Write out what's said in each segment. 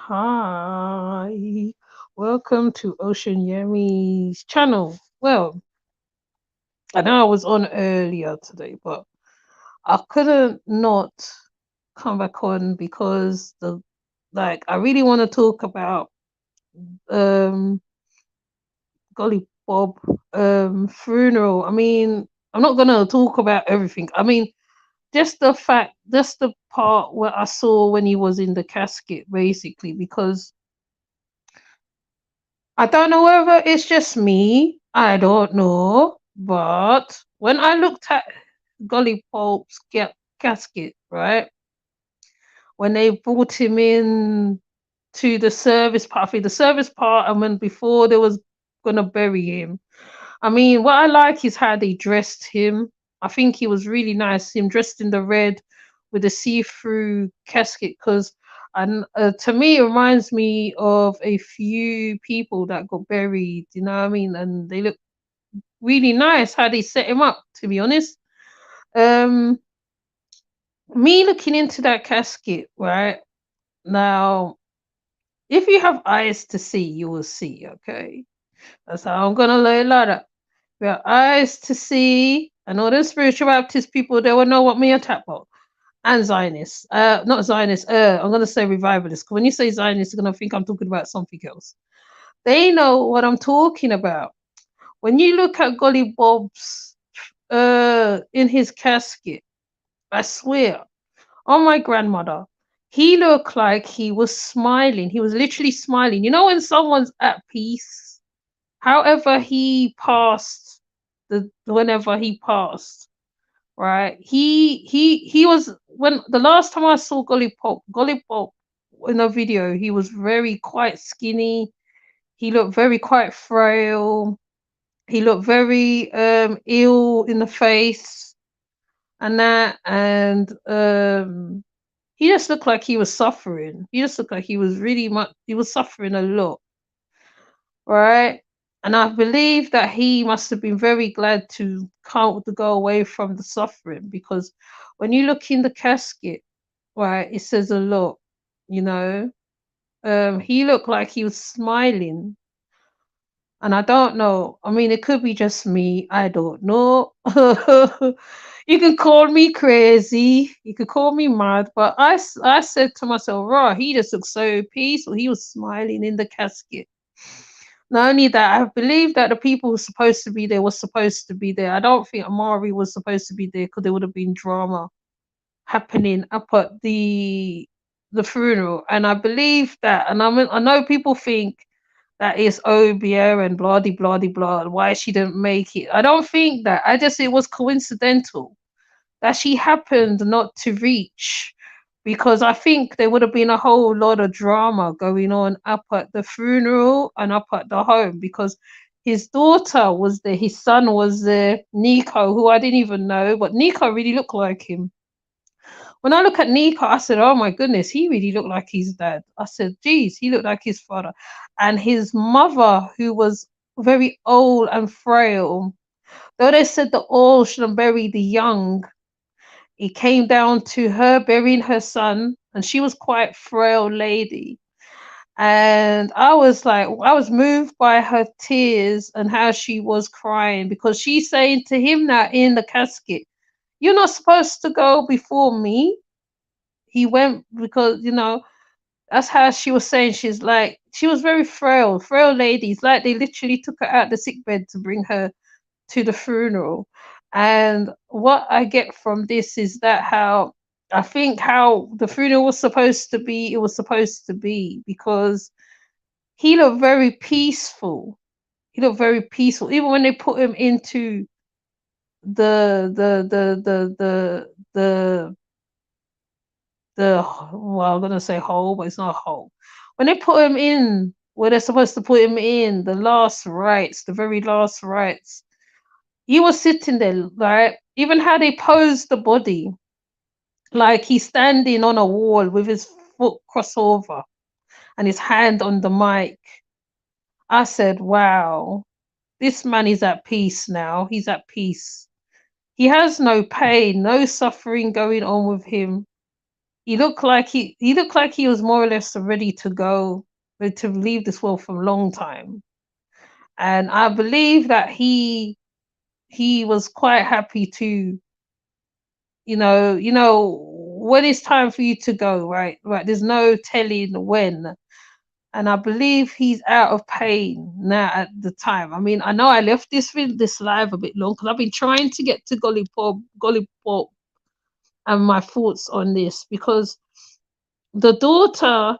Hi, welcome to Ocean Yemi's channel. Well, I know I was on earlier today, but I couldn't not come back on because I really want to talk about um Golly Bob funeral. I mean, I'm not gonna talk about everything. I mean, just the part where I saw when he was in the casket, basically, because I don't know whether it's just me. I don't know. But when I looked at Gully Pope's casket, right, when they brought him in to the service part, I think the service part, and when before they was gonna bury him. I mean, what I like is how they dressed him. I think he was really nice. Him dressed in the red with the see-through casket, because and to me it reminds me of a few people that got buried. You know what I mean? And they look really nice how they set him up. To be honest, um, me looking into that casket right now, if you have eyes to see, you will see. Okay, that's how I'm gonna lay it out. We have eyes to see. I know the spiritual Baptist people, they will know what me a tap about. And Zionists. Not Zionists, I'm gonna say revivalists. 'Cause when you say Zionists, you're gonna think I'm talking about something else. They know what I'm talking about. When you look at Golly Bob's in his casket, I swear, on my grandmother, he looked like he was smiling. He was literally smiling. You know when someone's at peace? However he passed, the whenever he passed, right? He was, when the last time I saw Golly Pop in a video, he was very quite skinny. He looked very quite frail. He looked very ill in the face and that, and he just looked like he was suffering. He just looked like he was really much. He was suffering a lot, right? And I believe that he must have been very glad to come to go away from the suffering, because when you look in the casket, right, it says a lot, you know. He looked like he was smiling, and I don't know. I mean, it could be just me. I don't know. You can call me crazy. You could call me mad, but I said to myself, "Raw, he just looked so peaceful. He was smiling in the casket." Not only that, I believe that the people who were supposed to be there were supposed to be there. I don't think Amari was supposed to be there because there would have been drama happening up at the funeral. And I believe that, and I know people think that it's Obia and blah de blah de blah, why she didn't make it. I don't think that. I just, it was coincidental that she happened not to reach, because I think there would have been a whole lot of drama going on up at the funeral and up at the home, because his daughter was there, his son was there, Nico, who I didn't even know, but Nico really looked like him. When I look at Nico, I said, "Oh my goodness, he really looked like his dad." I said, "Geez, he looked like his father." And his mother, who was very old and frail, though they said the old shouldn't bury the young, it came down to her burying her son, and she was quite frail lady. And I was like, I was moved by her tears and how she was crying, because she's saying to him now in the casket, "You're not supposed to go before me." He went because, that's how she was saying. She's like, she was very frail ladies. Like they literally took her out the sick bed to bring her to the funeral. And what I get from this is that how I think how the funeral was supposed to be, it was supposed to be, because he looked very peaceful. He looked very peaceful. Even when they put him into the well, I'm gonna say hole, but it's not a hole. When they put him in where they're supposed to put him in, the last rites, the very last rites, he was sitting there, right? Even how they posed the body, like he's standing on a wall with his foot crossover and his hand on the mic. I said, wow, this man is at peace now. He's at peace. He has no pain, no suffering going on with him. he looked like he was more or less ready to go, to leave this world for a long time. And I believe that he was quite happy to, when it's time for you to go, right? Right. There's no telling when. And I believe he's out of pain now at the time. I mean, I know I left this live a bit long because I've been trying to get to Golly Pop, and my thoughts on this, because the daughter,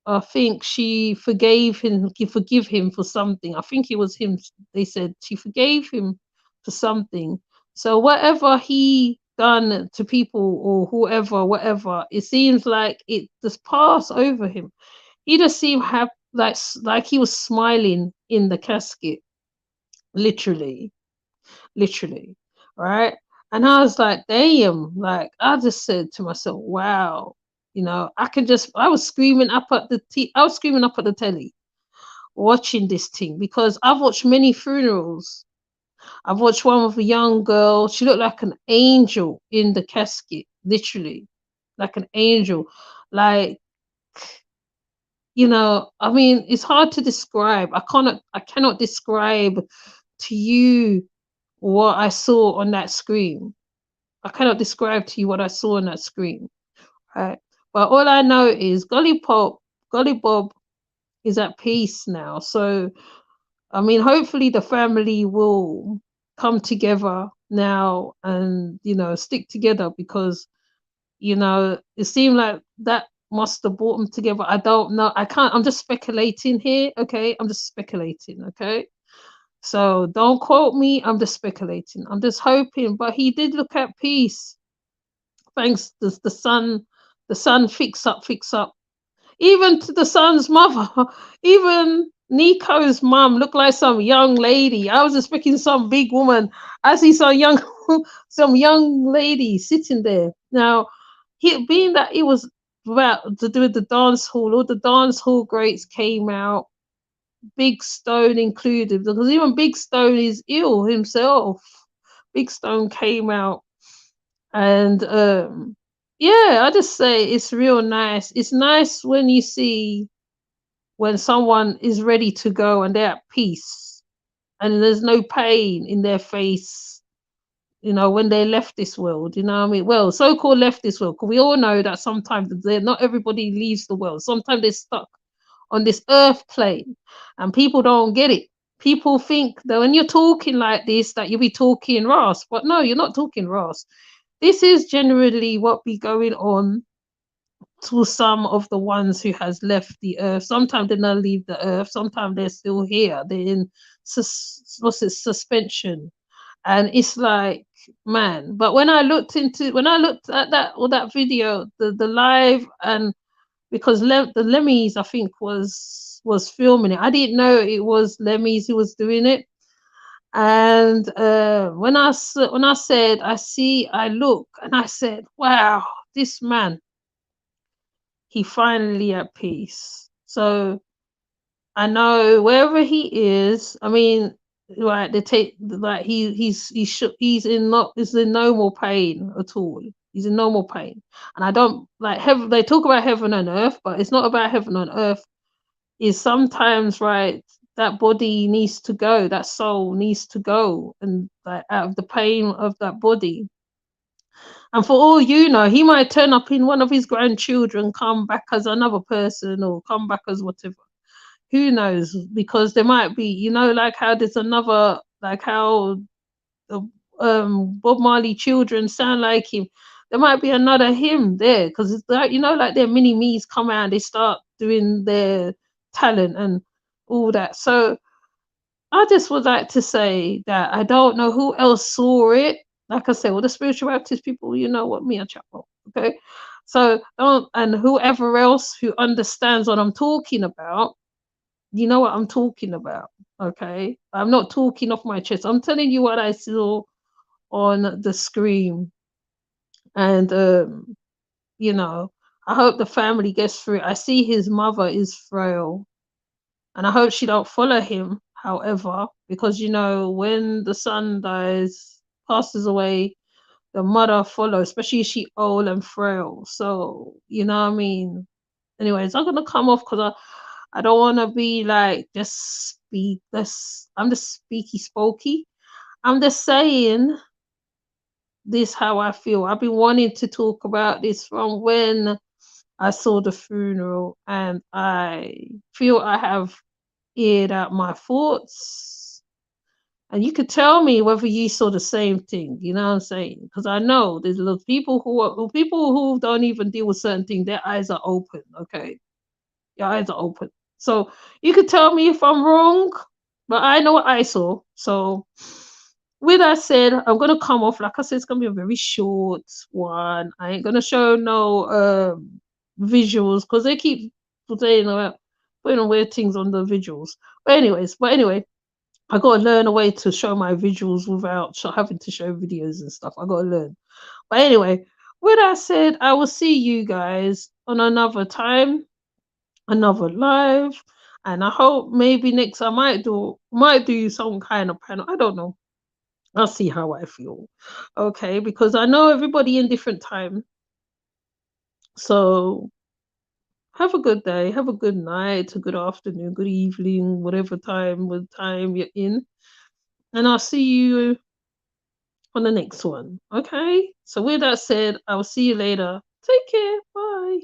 I think she forgave him. He forgive him for something. I think it was him. They said she forgave him for something. So whatever he done to people or whoever, whatever, it seems like it just passed over him. He just seemed happy, like he was smiling in the casket, literally, literally, right? And I was like, damn, like I just said to myself, wow, I was screaming up at I was screaming up at the telly watching this thing, because I've watched many funerals. I've watched one with a young girl. She looked like an angel in the casket, literally, like an angel. Like, I mean, it's hard to describe. I cannot describe to you what I saw on that screen. I cannot describe to you what I saw on that screen. Right. But all I know is Golly Bob is at peace now. So I mean, hopefully the family will come together now and stick together, because it seemed like that must have brought them together. I don't know. I can't. I'm just speculating here. Okay, I'm just speculating. Okay, so don't quote me. I'm just speculating. I'm just hoping. But he did look at peace. Thanks to the son fix up. Even to the son's mother, even Nico's mum looked like some young lady. I was expecting some big woman. I see some young, some young lady sitting there. Now, being that it was about to do with the dance hall, all the dance hall greats came out, Big Stone included, because even Big Stone is ill himself. Big Stone came out, and yeah, I just say it's real nice. It's nice when you see when someone is ready to go and they're at peace and there's no pain in their face, when they left this world, you know what I mean? Well, so-called left this world, because we all know that sometimes not everybody leaves the world. Sometimes they're stuck on this earth plane, and people don't get it. People think that when you're talking like this, that you'll be talking Ross, but no, you're not talking Ross. This is generally what be going on to some of the ones who has left the earth. Sometimes they not leave the earth. Sometimes they're still here. They're in suspension, and it's like, man. But when I looked at that video, the live, and because the Lemmys, I think, was filming it. I didn't know it was Lemmys who was doing it. And when I said I look, and I said, wow, this man, he finally at peace. So I know wherever he is, I mean, right, they take, like, he's in no more pain at all. He's in no more pain. And I don't like heaven. They talk about heaven and earth, but it's not about heaven and earth. Is sometimes, right, that body needs to go, that soul needs to go, and like out of the pain of that body. And for all you know, he might turn up in one of his grandchildren, come back as another person, or come back as whatever. Who knows? Because there might be, like how there's another, like how the Bob Marley children sound like him. There might be another him there, because it's like, like their mini me's come out and they start doing their talent and all that. So I just would like to say that I don't know who else saw it. Like I said, well, the spiritual Baptist people, you know what me and chat about, okay? So don't, and whoever else who understands what I'm talking about, you know what I'm talking about, okay? I'm not talking off my chest. I'm telling you what I saw on the screen, and you know, I hope the family gets through it. I see his mother is frail, and I hope she don't follow him. However, because when the son dies, passes away, the mother follow, especially if she old and frail. So you know what I mean. Anyways, I'm gonna come off because I don't want to be like just speak this. I'm just speaky spokey. I'm just saying this how I feel. I've been wanting to talk about this from when I saw the funeral, and I feel I have aired out my thoughts. And you could tell me whether you saw the same thing. You know what I'm saying? Because I know there's a lot of people people who don't even deal with certain things. Their eyes are open. Okay, your eyes are open. So you could tell me if I'm wrong, but I know what I saw. So with that said, I'm gonna come off. Like I said, it's gonna be a very short one. I ain't gonna show no visuals because they keep saying about putting weird things on the visuals. But anyway, I gotta learn a way to show my visuals without having to show videos and stuff. I gotta learn. But anyway, with that said, I will see you guys on another time, another live, and I hope maybe next I might do some kind of panel. I don't know. I'll see how I feel. Okay, because I know everybody in different time. So have a good day, have a good night, a good afternoon, good evening, whatever time you're in. And I'll see you on the next one. Okay? So with that said, I'll see you later. Take care. Bye.